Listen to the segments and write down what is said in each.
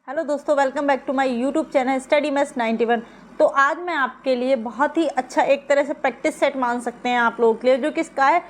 Hello दोस्तों, welcome back to my YouTube channel study maths 91। तो आज मैं आपके लिए बहुत ही अच्छा एक तरह से प्रैक्टिस सेट मान सकते हैं आप लोगों के लिए, जो किसका है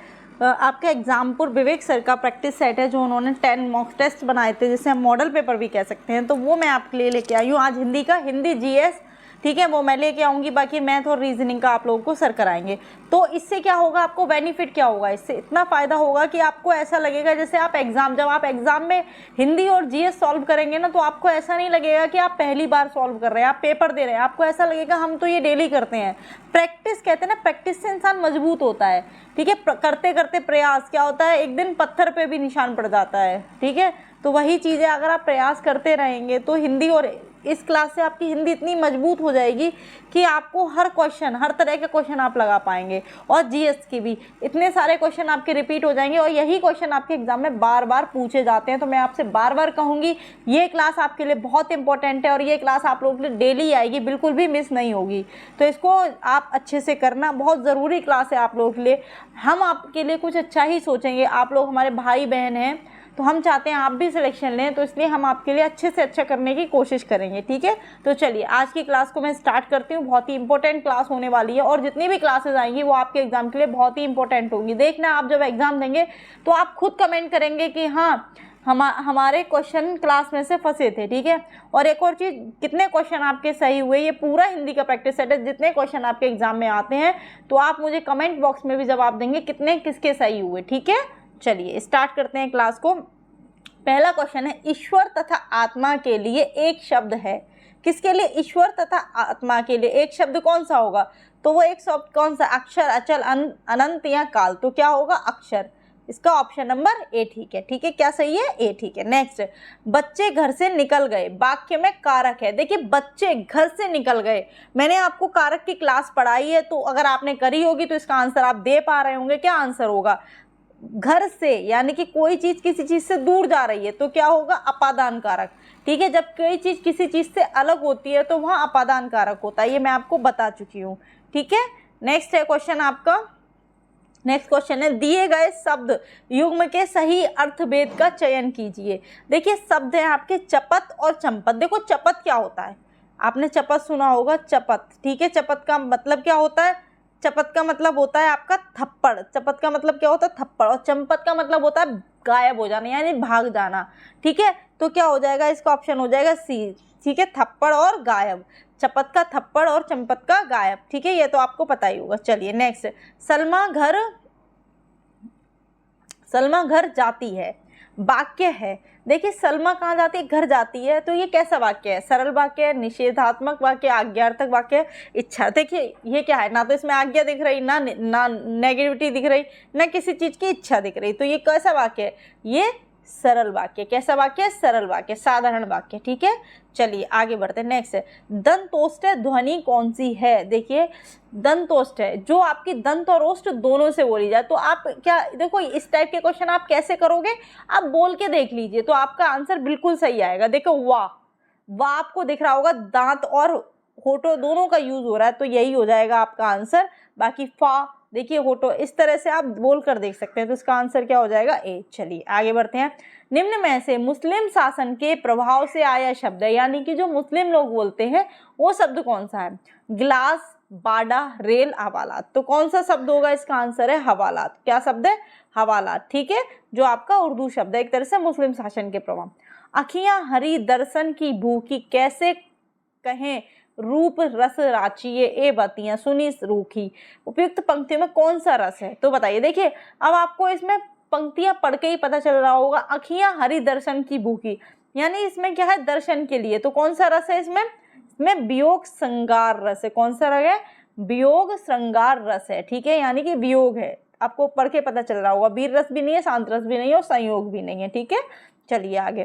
आपके एग्जामपुर विवेक सर का प्रैक्टिस सेट है, जो उन्होंने 10 मॉक टेस्ट बनाए थे, जिसे हम मॉडल पेपर भी कह सकते हैं। तो वो मैं आपके लिए लेके आई हूँ आज हिंदी का, हिंदी जीएस, ठीक है, वो मैं लेके आऊँगी। बाकी मैथ और रीजनिंग का आप लोगों को सर कराएंगे। तो इससे क्या होगा, आपको बेनिफिट क्या होगा, इससे इतना फ़ायदा होगा कि आपको ऐसा लगेगा जैसे आप जब आप एग्ज़ाम में हिंदी और जीएस सॉल्व करेंगे ना, तो आपको ऐसा नहीं लगेगा कि आप पहली बार सॉल्व कर रहे हैं, आप पेपर दे रहे हैं। आपको ऐसा लगेगा हम तो ये डेली करते हैं। प्रैक्टिस कहते हैं ना, प्रैक्टिस से इंसान मजबूत होता है, ठीक है। करते करते प्रयास क्या होता है, एक दिन पत्थर पे भी निशान पड़ जाता है, ठीक है। तो वही चीज़ है, अगर आप प्रयास करते रहेंगे तो हिंदी, और इस क्लास से आपकी हिंदी इतनी मजबूत हो जाएगी कि आपको हर क्वेश्चन, हर तरह के क्वेश्चन आप लगा पाएंगे। और जीएस की भी इतने सारे क्वेश्चन आपके रिपीट हो जाएंगे, और यही क्वेश्चन आपके एग्जाम में बार बार पूछे जाते हैं। तो मैं आपसे बार बार कहूँगी, ये क्लास आपके लिए बहुत इंपॉर्टेंट है, और ये क्लास आप लोगों के लिए डेली आएगी, बिल्कुल भी मिस नहीं होगी। तो इसको आप अच्छे से करना, बहुत ज़रूरी क्लास है आप लोगों के लिए। हम आपके लिए कुछ अच्छा ही सोचेंगे, आप लोग हमारे भाई बहन हैं, तो हम चाहते हैं आप भी सिलेक्शन लें, तो इसलिए हम आपके लिए अच्छे से अच्छा करने की कोशिश करेंगे, ठीक है। तो चलिए आज की क्लास को मैं स्टार्ट करती हूँ। बहुत ही इंपॉर्टेंट क्लास होने वाली है, और जितनी भी क्लासेस आएंगी वो आपके एग्जाम के लिए बहुत ही इंपॉर्टेंट होंगी। देखना, आप जब एग्जाम देंगे तो आप खुद कमेंट करेंगे कि हाँ, हमारे क्वेश्चन क्लास में से फंसे थे, ठीक है। और एक और चीज़, कितने क्वेश्चन आपके सही हुए, ये पूरा हिंदी का प्रैक्टिस सेट है। जितने क्वेश्चन आपके एग्जाम में आते हैं तो आप मुझे कमेंट बॉक्स में भी जवाब देंगे कितने किसके सही हुए, ठीक है। चलिए स्टार्ट करते हैं क्लास को। पहला क्वेश्चन है, ईश्वर तथा आत्मा के लिए एक शब्द है। किसके लिए, ईश्वर तथा आत्मा के लिए एक शब्द कौन सा होगा? तो वो एक शब्द कौन सा, अक्षर, अचल, अनंत या काल? तो क्या होगा, अक्षर। इसका ऑप्शन नंबर ए ठीक है, ठीक है। क्या सही है, ए ठीक है। नेक्स्ट, बच्चे घर से निकल गए, वाक्य में कारक है। देखिए, बच्चे घर से निकल गए, मैंने आपको कारक की क्लास पढ़ाई है, तो अगर आपने करी होगी तो इसका आंसर आप दे पा रहे होंगे। क्या आंसर होगा, घर से, यानी कि कोई चीज किसी चीज से दूर जा रही है तो क्या होगा, अपादान कारक, ठीक है। जब कोई चीज किसी चीज से अलग होती है तो वहां अपादान कारक होता है, ये मैं आपको बता चुकी हूँ, ठीक है। नेक्स्ट है क्वेश्चन आपका, नेक्स्ट क्वेश्चन है, दिए गए शब्द युग्म के सही अर्थभेद का चयन कीजिए। देखिए, शब्द है आपके चपत और चंपत। देखो, चपत क्या होता है, आपने चपत सुना होगा, चपत, ठीक है। चपत का मतलब क्या होता है, चपत का मतलब होता है आपका थप्पड़। चपत का मतलब क्या होता है, थप्पड़। और चंपत का मतलब होता है गायब हो जाना, यानी भाग जाना, ठीक है। तो क्या हो जाएगा, इसका ऑप्शन हो जाएगा सी, ठीक है। थप्पड़ और गायब, चपत का थप्पड़ और चंपत का गायब, ठीक है। ये तो आपको पता ही होगा। चलिए नेक्स्ट, सलमा घर जाती है, वाक्य है। देखिए, सलमा कहाँ जाती है, घर जाती है, तो ये कैसा वाक्य है, सरल वाक्य है, निषेधात्मक वाक्य, आज्ञार्थक वाक्य, इच्छा। देखिए ये क्या है, ना तो इसमें आज्ञा दिख रही, ना नेगेटिविटी दिख रही, ना किसी चीज की इच्छा दिख रही। तो ये कैसा वाक्य है, ये सरल वाक्य। कैसा वाक्य है, सरल वाक्य, साधारण वाक्य, ठीक है। चलिए आगे बढ़ते हैं। नेक्स्ट है, दंतोष्ठ ध्वनि कौन सी है? देखिए, दंतोष्ठ है जो आपकी दंत और ओष्ठ दोनों से बोली जाए। तो आप क्या, देखो इस टाइप के क्वेश्चन आप कैसे करोगे, आप बोल के देख लीजिए तो आपका आंसर बिल्कुल सही आएगा। देखो, वाह, वाह आपको दिख रहा होगा, दांत और होठों दोनों का यूज हो रहा है, तो यही हो जाएगा आपका आंसर। बाकी फा, देखिए होठो, इस तरह से आप बोल कर देख सकते हैं, तो इसका आंसर क्या हो जाएगा, ए। चलिए आगे बढ़ते हैं। निम्न में से मुस्लिम शासन के प्रभाव से आया शब्द है, यानी कि जो मुस्लिम लोग बोलते हैं वो शब्द कौन सा है? गिलास, बाड़ा, रेल, हवालात। तो कौन सा शब्द होगा, इसका आंसर है हवालात। क्या शब्द है, हवालात, ठीक है, जो आपका उर्दू शब्द है, एक तरह से मुस्लिम शासन के प्रभाव। अखियां हरी दर्शन की भूखी, कैसे कहें रूप रस राचिए, ए बतियां सुनी रूखी। उपयुक्त पंक्तियों में कौन सा रस है, तो बताइए। देखिए, अब आपको इसमें पंक्तियां पढ़ के ही पता चल रहा होगा, अखियां हरी दर्शन की भूखी, यानी इसमें क्या है, दर्शन के लिए। तो कौन सा रस है इसमें, इसमें वियोग श्रृंगार रस है। कौन सा रस है, वियोग श्रृंगार रस है, ठीक है, यानी कि वियोग है। आपको पढ़ के पता चल रहा होगा, वीर रस भी नहीं है, शांत रस भी नहीं है, और संयोग भी नहीं है, ठीक है। चलिए आगे,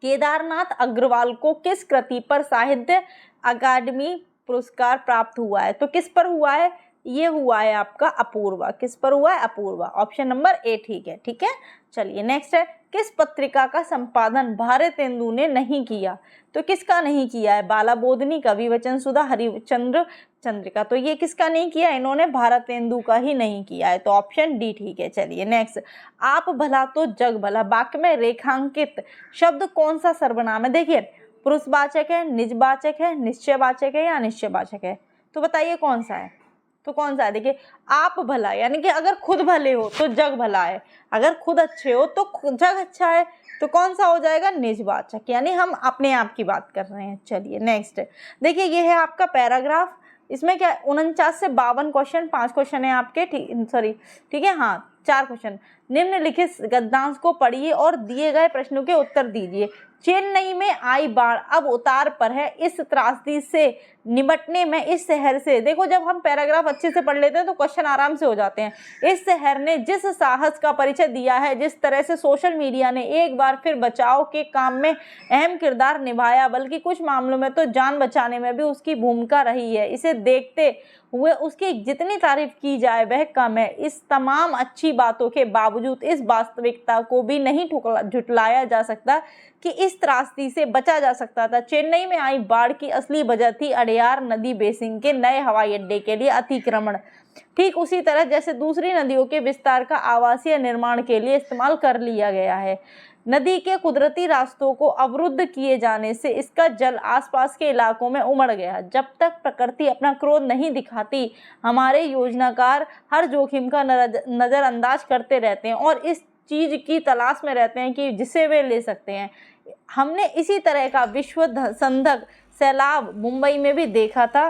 केदारनाथ अग्रवाल को किस कृति पर साहित्य अकादमी पुरस्कार प्राप्त हुआ है? तो किस पर हुआ है, ये हुआ है आपका अपूर्वा। किस पर हुआ है, अपूर्वा। ऑप्शन नंबर ए ठीक है, ठीक है। चलिए नेक्स्ट है, किस पत्रिका का संपादन भारतेंदु ने नहीं किया? तो किसका नहीं किया है, बाला बोधनी, कवि वचन सुधा, हरिश्चंद्र चंद्रिका। तो ये किसका नहीं किया, इन्होंने भारतेंदु का ही नहीं किया है, तो ऑप्शन डी ठीक है। चलिए नेक्स्ट, आप भला तो जग भला, वाक्य में रेखांकित शब्द कौन सा सर्वनाम है? देखिए, पुरुषवाचक है, निजवाचक है, निश्चयवाचक है या अनिश्चयवाचक है? तो बताइए कौन सा है? तो कौन सा है? देखिए, आप भला यानी कि अगर खुद भले हो तो जग भला है, अगर खुद अच्छे हो तो जग अच्छा है। तो कौन सा हो जाएगा? निजवाचक, यानी हम अपने आप की बात कर रहे हैं। चलिए नेक्स्ट देखिए, ये है आपका पैराग्राफ। इसमें क्या 49 से 52 क्वेश्चन, 5 क्वेश्चन है आपके, ठीक है, हाँ 4 क्वेश्चन। निम्नलिखित गद्यांश को पढ़िए और दिए गए प्रश्नों के उत्तर दीजिए। चेन्नई में आई बाढ़ अब उतार पर है, इस त्रासदी से निपटने में इस शहर से, देखो जब हम पैराग्राफ अच्छे से पढ़ लेते हैं तो क्वेश्चन आराम से हो जाते हैं। इस शहर ने जिस साहस का परिचय दिया है, जिस तरह से सोशल मीडिया ने एक बार फिर बचाव के काम में अहम किरदार निभाया, बल्कि कुछ मामलों में तो जान बचाने में भी उसकी भूमिका रही है, इसे देखते हुए उसकी जितनी तारीफ की जाए वह कम है। इस तमाम अच्छी बातों के बावजूद इस वास्तविकता को भी नहीं झुटलाया जा सकता कि इस त्रासदी से बचा जा सकता था। चेन्नई में आई बाढ़ की असली वजह थी अड़यार नदी बेसिन के नए हवाई अड्डे के लिए अतिक्रमण, ठीक उसी तरह जैसे दूसरी नदियों के विस्तार का आवासीय निर्माण के लिए इस्तेमाल कर लिया गया है। नदी के कुदरती रास्तों को अवरुद्ध किए जाने से इसका जल आसपास के इलाकों में उमड़ गया। जब तक प्रकृति अपना क्रोध नहीं दिखाती, हमारे योजनाकार हर जोखिम का नज़रअंदाज करते रहते हैं और इस चीज़ की तलाश में रहते हैं कि जिसे वे ले सकते हैं। हमने इसी तरह का विश्व संधक सैलाब मुंबई में भी देखा था,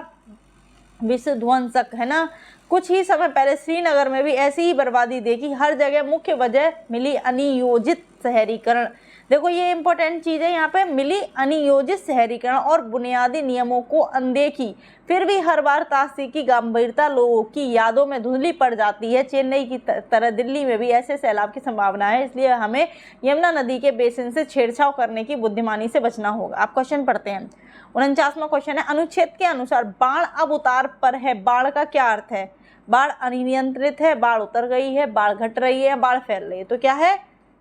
विश्वध्वंसक, है ना। कुछ ही समय पहले श्रीनगर में भी ऐसी ही बर्बादी देखी। हर जगह मुख्य वजह मिली अनियोजित शहरीकरण। देखो ये इंपॉर्टेंट चीज़ है, यहाँ पे मिली अनियोजित शहरीकरण और बुनियादी नियमों को अनदेखी। फिर भी हर बार त्रासदी की गंभीरता लोगों की यादों में धुंधली पड़ जाती है। चेन्नई की तरह दिल्ली में भी ऐसे सैलाब की संभावना है, इसलिए हमें यमुना नदी के बेसिन से छेड़छाड़ करने की बुद्धिमानी से बचना होगा। आप क्वेश्चन पढ़ते हैं। 49वां क्वेश्चन है, अनुच्छेद के अनुसार बाढ़ अब उतार पर है, बाढ़ का क्या अर्थ है? बाढ़ अनियंत्रित है, बाढ़ उतर गई है, बाढ़ घट रही है, बाढ़ फैल रही है। तो क्या है?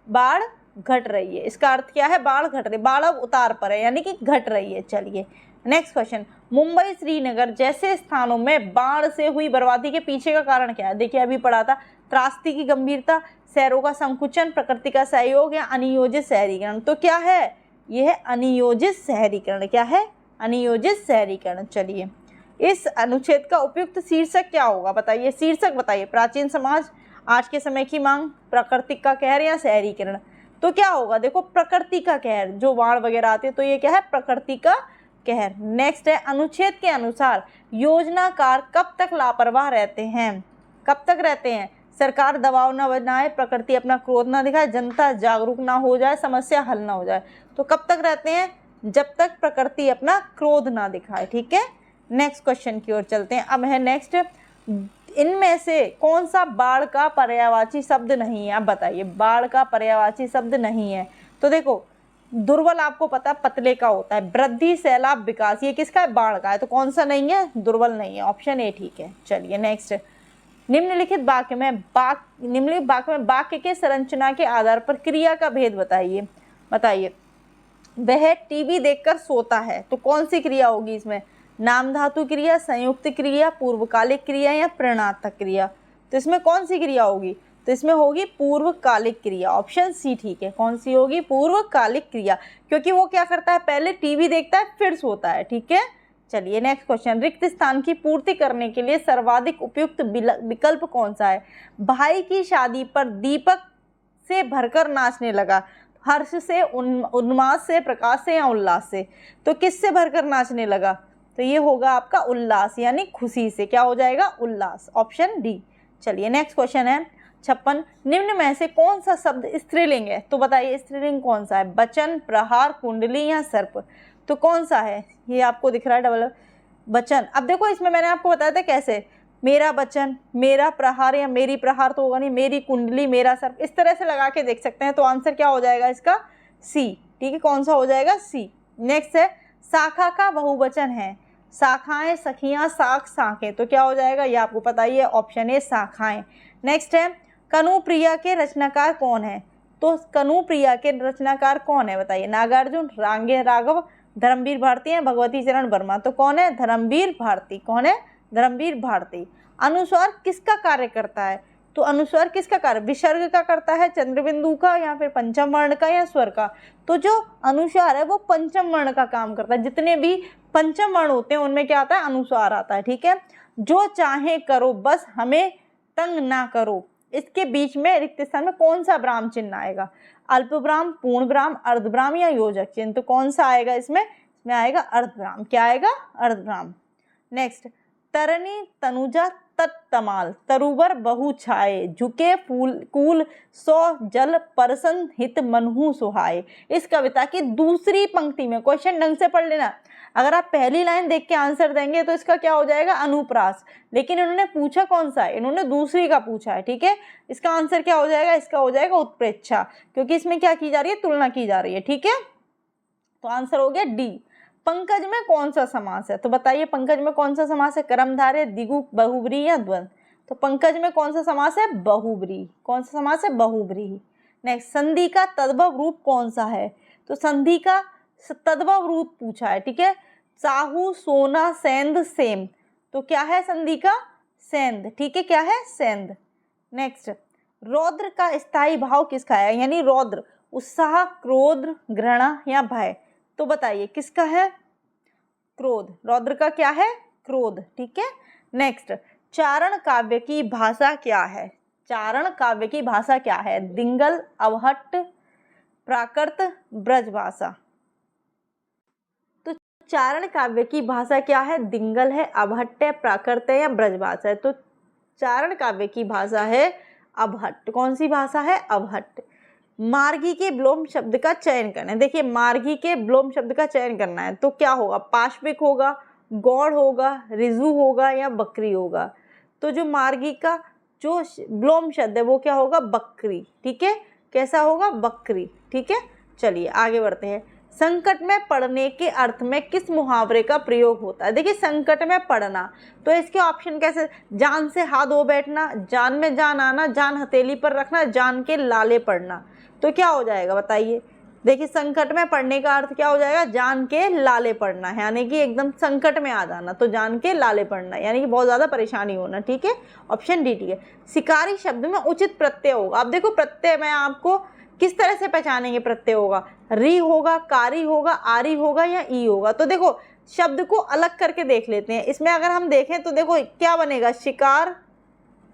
बाढ़ घट रही है। इसका अर्थ क्या है? बाढ़ घट रही, बाढ़ अब उतार पर है यानी कि घट रही है। चलिए नेक्स्ट क्वेश्चन, मुंबई श्रीनगर जैसे स्थानों में बाढ़ से हुई बर्बादी के पीछे का कारण क्या है? देखिए अभी पढ़ा था, त्रासदी की गंभीरता, शहरों का संकुचन, प्रकृति का सहयोग या अनियोजित शहरीकरण। तो क्या है? यह है अनियोजित शहरीकरण। क्या है? अनियोजित शहरीकरण। चलिए इस अनुच्छेद का उपयुक्त शीर्षक क्या होगा? बताइए, शीर्षक बताइए। प्राचीन समाज, आज के समय की मांग, प्राकृतिक का कहर या शहरीकरण। तो क्या होगा? देखो प्रकृति का कहर, जो बाढ़ वगैरह आती है तो ये क्या है? प्रकृति का कहर। नेक्स्ट है, अनुच्छेद के अनुसार योजनाकार कब तक लापरवाह रहते हैं? कब तक रहते हैं? सरकार दबाव न बनाए, प्रकृति अपना क्रोध न दिखाए, जनता जागरूक ना हो जाए, समस्या हल ना हो जाए। तो कब तक रहते हैं? जब तक प्रकृति अपना क्रोध ना दिखाए। ठीक है, नेक्स्ट क्वेश्चन की ओर चलते हैं। अब है नेक्स्ट, इनमें से कौन सा बाढ़ का पर्यायवाची शब्द नहीं है? आप बताइए, बाढ़ का पर्यायवाची शब्द नहीं है। तो देखो, दुर्बल आपको पता पतले का होता है, वृद्धि, सैलाब, विकास, ये किसका है? बाढ़ का है। तो कौन सा नहीं है? दुर्बल नहीं है, ऑप्शन ए ठीक है। चलिए नेक्स्ट, निम्नलिखित वाक्य में वाक्य के संरचना के आधार पर क्रिया का भेद बताइए। बताइए, वह टीवी देखकर सोता है। तो कौन सी क्रिया होगी इसमें? नाम धातु क्रिया, संयुक्त क्रिया, पूर्वकालिक क्रिया या प्रेरणात्मक क्रिया। तो इसमें कौन सी क्रिया होगी? तो इसमें होगी पूर्वकालिक क्रिया, ऑप्शन सी ठीक है। कौन सी होगी? पूर्वकालिक क्रिया, क्योंकि वो क्या करता है? पहले टीवी देखता है फिर सोता है। ठीक है, चलिए नेक्स्ट क्वेश्चन, रिक्त स्थान की पूर्ति करने के लिए सर्वाधिक उपयुक्त विकल्प कौन सा है? भाई की शादी पर दीपक से भरकर नाचने लगा, हर्ष से, उन्माद से, प्रकाश से या उल्लास से। तो किससे भरकर नाचने लगा? तो ये होगा आपका उल्लास, यानी खुशी से। क्या हो जाएगा? उल्लास, ऑप्शन डी। चलिए नेक्स्ट क्वेश्चन है 56, निम्न में से कौन सा शब्द स्त्रीलिंग है? तो बताइए स्त्रीलिंग कौन सा है? वचन, प्रहार, कुंडली या सर्प। तो कौन सा है? ये आपको दिख रहा है डबल वचन। अब देखो इसमें मैंने आपको बताया था कैसे, मेरा वचन, मेरा प्रहार या मेरी प्रहार तो होगा नहीं, मेरी कुंडली, मेरा सर्प, इस तरह से लगा के देख सकते हैं। तो आंसर क्या हो जाएगा इसका? सी। ठीक है, कौन सा हो जाएगा? सी। नेक्स्ट है, शाखा का बहुवचन है, शाखाएं, सखियां, शाख, शाखें। तो क्या हो जाएगा? ये आपको पता ही है, ऑप्शन ए शाखाएं। नेक्स्ट है, कनुप्रिया के रचनाकार कौन है? तो कनुप्रिया के रचनाकार कौन है? बताइए। नागार्जुन, रांगे राघव, धर्मवीर भारती या भगवती चरण वर्मा। तो कौन है? धर्मवीर भारती। कौन है? धर्मवीर भारती। अनुस्वार किसका कार्य करता है? तो अनुस्वार किसका कार्य, विसर्ग का करता है, चंद्रबिंदु का या फिर पंचम वर्ण का या स्वर का। तो जो अनुस्वार है वो पंचम वर्ण का काम करता है। जितने भी पंचम वर्ण होते हैं उनमें क्या आता है, अनुस्वार आता है। ठीक है, जो चाहे करो बस हमें तंग ना करो, इसके बीच में रिक्त स्थान में कौन सा विराम चिन्ह आएगा, अल्प विराम, पूर्ण विराम, अर्ध विराम या योजक चिन्ह। तो कौन सा आएगा इसमें आएगा अर्ध विराम। क्या आएगा, अर्ध विराम। नेक्स्ट, तरनी तनुजा तत्तमाल, तरुवर बहु छाए, झुके फूल कूल सौ जल परसन हित मनहु सुहाए। इस कविता की दूसरी पंक्ति में, क्वेश्चन ढंग से पढ़ लेना, अगर आप पहली लाइन देख के आंसर देंगे तो इसका क्या हो जाएगा, अनुप्रास। लेकिन इन्होंने पूछा कौन सा है, इन्होंने दूसरी का पूछा है। ठीक है, इसका आंसर क्या हो जाएगा, इसका हो जाएगा उत्प्रेक्षा, क्योंकि इसमें क्या की जा रही है, तुलना की जा रही है। ठीक है, तो आंसर हो गया डी। पंकज में कौन सा समास है, तो बताइए पंकज में कौन सा समास है, कर्मधारय, द्विगु, बहुब्रीहि या द्वंद्व। तो पंकज में कौन सा समास है, बहुब्रीहि। कौन सा समास है, बहुब्रीहि। नेक्स्ट, संधि का तद्भव रूप कौन सा है, तो संधि का तद्भव रूप पूछा है। ठीक है, साहू, सोना, सेंध, सेम। तो क्या है संधि का, सेंध। ठीक है, क्या है, सेंध। नेक्स्ट, रौद्र का स्थायी भाव किसका है, यानी रौद्र, उत्साह, क्रोध, घृणा या भय। तो बताइए किसका है, क्रोध। रौद्र का क्या है, क्रोध। ठीक है। नेक्स्ट, चारण काव्य की भाषा क्या है, चारण काव्य की भाषा क्या है, दिंगल, अवहट्ट, प्राकृत, ब्रजभाषा। तो चारण काव्य की भाषा क्या है, दिंगल है, अवहट्ट है, प्राकृत है या ब्रजभाषा है। तो चारण काव्य की भाषा है अवहट्ट। कौन सी भाषा है, अवहट्ट। मार्गी के विलोम शब्द का चयन करना है। देखिए मार्गी के विलोम शब्द का चयन करना है तो क्या होगा, पाश्विक होगा, गौड़ होगा, ऋजु होगा या बकरी होगा। तो जो मार्गी का जो विलोम शब्द है वो क्या होगा, बकरी। ठीक है, कैसा होगा, बकरी। ठीक है, चलिए आगे बढ़ते हैं। संकट में पड़ने के अर्थ में किस मुहावरे का प्रयोग होता है। देखिए संकट में पड़ना, तो इसके ऑप्शन कैसे, जान से हाथ धो बैठना, जान में जान आना, जान हथेली पर रखना, जान के लाले पड़ना। तो क्या हो जाएगा बताइए। देखिए संकट में पड़ने का अर्थ क्या हो जाएगा, जान के लाले पड़ना, यानी कि एकदम संकट में आ जाना। तो जान के लाले पड़ना यानी कि बहुत ज़्यादा परेशानी होना। ठीक है, ऑप्शन डी ठीक है। शिकारी शब्द में उचित प्रत्यय होगा। अब देखो प्रत्यय में आपको किस तरह से पहचानेंगे, प्रत्यय होगा, री होगा, कारी होगा, आरी होगा या ई होगा। तो देखो शब्द को अलग करके देख लेते हैं। इसमें अगर हम देखें तो देखो क्या बनेगा, शिकार,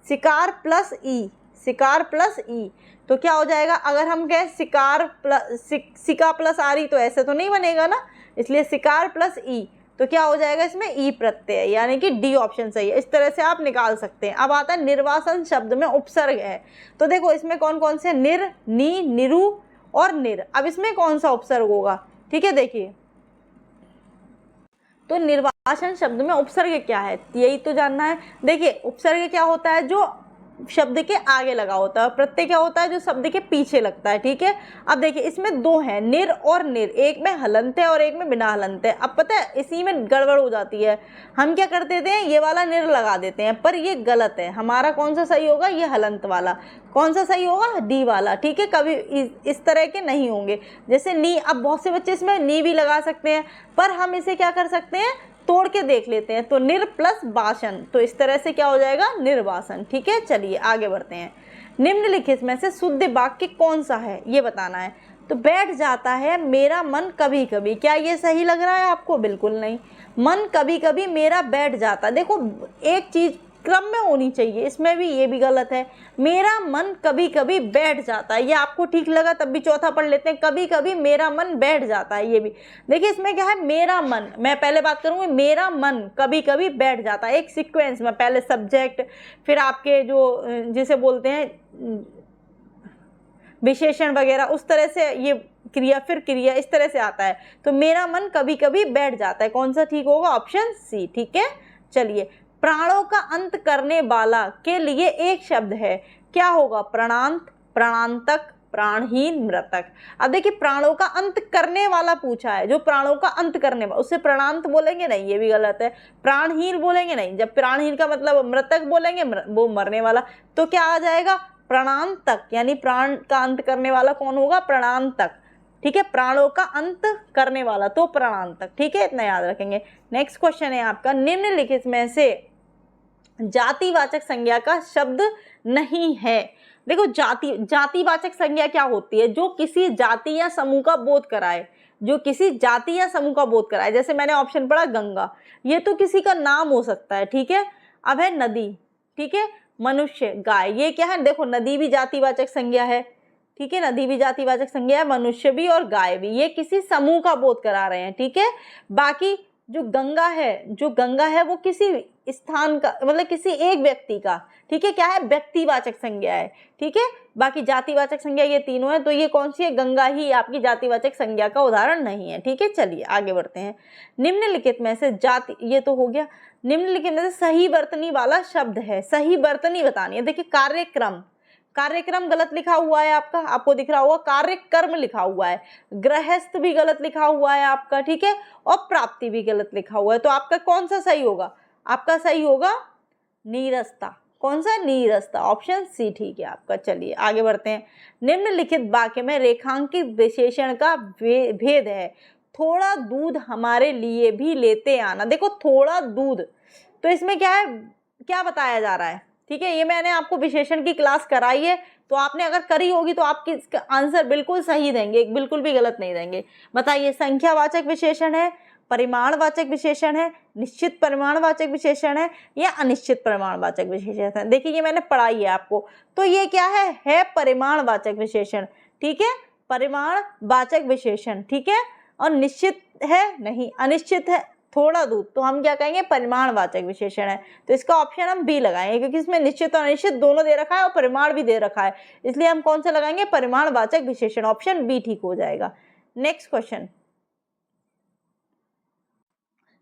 शिकार प्लस ई, शिकार प्लस ई। तो क्या हो जाएगा, अगर हम कहें शिकार प्लस सिका प्लस आरी तो ऐसे तो नहीं बनेगा ना, इसलिए शिकार प्लस ई। तो क्या हो जाएगा इसमें, ई प्रत्यय, यानी कि डी ऑप्शन सही है। इस तरह से आप निकाल सकते हैं। अब आता है निर्वासन शब्द में उपसर्ग है। तो देखो इसमें कौन कौन से, निर, नी, निरु और निर। अब इसमें कौन सा उपसर्ग होगा, ठीक है देखिए। तो निर्वासन शब्द में उपसर्ग क्या है, यही तो जानना है। देखिए उपसर्ग क्या होता है, जो शब्द के आगे लगा होता है, प्रत्यय क्या होता है, जो शब्द के पीछे लगता है। ठीक है, अब देखिए इसमें दो हैं, निर और निर, एक में हलंत है और एक में बिना हलंत है। अब पता है इसी में गड़बड़ हो जाती है, हम क्या कर देते हैं, ये वाला निर लगा देते हैं, पर ये गलत है। हमारा कौन सा सही होगा, ये हलंत वाला। कौन सा सही होगा, डी वाला। ठीक है, कभी इस तरह के नहीं होंगे, जैसे नी। अब बहुत से बच्चे इसमें नी भी लगा सकते हैं, पर हम इसे क्या कर सकते हैं, तोड़ के देख लेते हैं। तो निर प्लस वासन, तो इस तरह से क्या हो जाएगा, निर्वासन। ठीक है, चलिए आगे बढ़ते हैं। निम्नलिखित में से शुद्ध वाक्य कौन सा है, ये बताना है। तो बैठ जाता है मेरा मन कभी कभी, क्या ये सही लग रहा है आपको, बिल्कुल नहीं। मन कभी कभी मेरा बैठ जाता, देखो एक चीज क्रम में होनी चाहिए, इसमें भी ये भी गलत है। मेरा मन कभी कभी बैठ जाता है, ये आपको ठीक लगा तब भी चौथा पढ़ लेते हैं, कभी कभी मेरा मन बैठ जाता है। ये भी देखिए इसमें क्या है, मेरा मन, मैं पहले बात करूंगी, मेरा मन कभी कभी बैठ जाता है, एक सीक्वेंस में, पहले सब्जेक्ट, फिर आपके जो जिसे बोलते हैं विशेषण वगैरह, उस तरह से ये क्रिया, फिर क्रिया, इस तरह से आता है। तो मेरा मन कभी कभी बैठ जाता है, कौन सा ठीक होगा, ऑप्शन सी। ठीक है, चलिए। प्राणों का अंत करने वाला के लिए एक शब्द है, क्या होगा, प्राणांत, प्राणांतक, प्राणहीन, मृतक। अब देखिए प्राणों का अंत करने वाला पूछा है, जो प्राणों का अंत करने वाला, उससे प्राणांत बोलेंगे नहीं, ये भी गलत है। प्राणहीन बोलेंगे नहीं, जब प्राणहीन का मतलब मृतक बोलेंगे, वो मरने वाला। तो क्या आ जाएगा, प्राणांतक, यानी प्राण का अंत करने वाला कौन होगा, प्राणांतक। ठीक है, प्राणों का अंत करने वाला तो प्राणांतक। ठीक है, इतना याद रखेंगे। नेक्स्ट क्वेश्चन है आपका, निम्नलिखित में से जातिवाचक संज्ञा का शब्द नहीं है। देखो जातिवाचक संज्ञा क्या होती है? जो किसी जाति या समूह का बोध कराए, जो किसी जाति या समूह का बोध कराए। जैसे मैंने ऑप्शन पढ़ा गंगा, ये तो किसी का नाम हो सकता है, ठीक है। अब है नदी, ठीक है, मनुष्य, गाय, ये क्या है? देखो नदी भी जातिवाचक संज्ञा है, ठीक है, नदी भी जातिवाचक संज्ञा है, मनुष्य भी और गाय भी, ये किसी समूह का बोध करा रहे हैं, ठीक है। बाकी जो गंगा है वो किसी स्थान का, मतलब किसी एक व्यक्ति का, ठीक है, क्या है? व्यक्तिवाचक संज्ञा है, ठीक है। बाकी जातिवाचक संज्ञा ये तीनों है, तो ये कौन सी है? गंगा ही आपकी जातिवाचक संज्ञा का उदाहरण नहीं है, ठीक है। चलिए आगे बढ़ते हैं। निम्नलिखित में से जाति, ये तो हो गया। निम्नलिखित में से सही वर्तनी वाला शब्द है, सही वर्तनी बतानी है। देखिए कार्यक्रम गलत लिखा हुआ है आपका, आपको दिख रहा होगा। कार्यक्रम लिखा हुआ है, गृहस्थ भी गलत लिखा हुआ है आपका, ठीक है, और प्राप्ति भी गलत लिखा हुआ है। तो आपका कौन सा सही होगा? आपका सही होगा नीरसता। कौन सा? नीरसता, ऑप्शन सी ठीक है आपका। चलिए आगे बढ़ते हैं। निम्नलिखित वाक्य में रेखांकित विशेषण का भेद है। थोड़ा दूध हमारे लिए भी लेते आना। देखो थोड़ा दूध, तो इसमें क्या है, क्या बताया जा रहा है? ठीक है, ये मैंने आपको विशेषण की क्लास कराई है, तो आपने अगर करी होगी तो आपकी इसका आंसर बिल्कुल सही देंगे, बिल्कुल भी गलत नहीं देंगे। बताइए, संख्यावाचक विशेषण है, परिमाणवाचक विशेषण है, निश्चित परिमाणवाचक विशेषण है, या अनिश्चित परिमाणवाचक विशेषण है? देखिए ये मैंने पढ़ाई है आपको, तो ये क्या है परिमाणवाचक विशेषण, ठीक है, परिमाणवाचक विशेषण, ठीक है। और निश्चित है नहीं, अनिश्चित है थोड़ा दूध, तो हम क्या कहेंगे? परिमाणवाचक विशेषण है। तो इसका ऑप्शन हम बी लगाएंगे, क्योंकि इसमें निश्चित और अनिश्चित दोनों दे रखा है और परिमाण भी दे रखा है, इसलिए हम कौन सा लगाएंगे? परिमाणवाचक विशेषण, ऑप्शन बी ठीक हो जाएगा। Next question.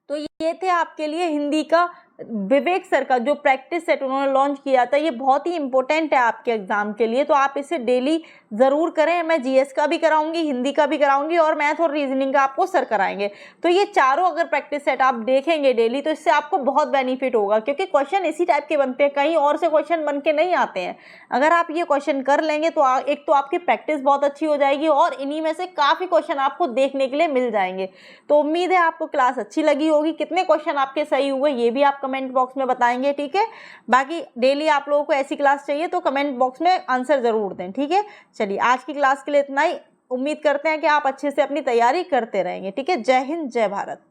तो ये थे आपके लिए हिंदी का विवेक सर का जो प्रैक्टिस सेट उन्होंने लॉन्च किया था। ये बहुत ही इंपॉर्टेंट है आपके एग्जाम के लिए, तो आप इसे डेली ज़रूर करें। मैं जीएस का भी कराऊंगी, हिंदी का भी कराऊंगी, और मैथ और रीजनिंग का आपको सर कराएंगे। तो ये चारों अगर प्रैक्टिस सेट आप देखेंगे डेली, तो इससे आपको बहुत बेनिफिट होगा, क्योंकि क्वेश्चन इसी टाइप के बनते हैं, कहीं और से क्वेश्चन बन के नहीं आते हैं। अगर आप ये क्वेश्चन कर लेंगे तो एक तो आपकी प्रैक्टिस बहुत अच्छी हो जाएगी, और इन्हीं में से काफ़ी क्वेश्चन आपको देखने के लिए मिल जाएंगे। तो उम्मीद है आपको क्लास अच्छी लगी होगी। कितने क्वेश्चन आपके सही हुए ये भी आप कमेंट बॉक्स में बताएंगे, ठीक है। बाकी डेली आप लोगों को ऐसी क्लास चाहिए तो कमेंट बॉक्स में आंसर जरूर दें, ठीक है। चलिए आज की क्लास के लिए इतना ही। उम्मीद करते हैं कि आप अच्छे से अपनी तैयारी करते रहेंगे, ठीक है। जय हिंद, जय भारत।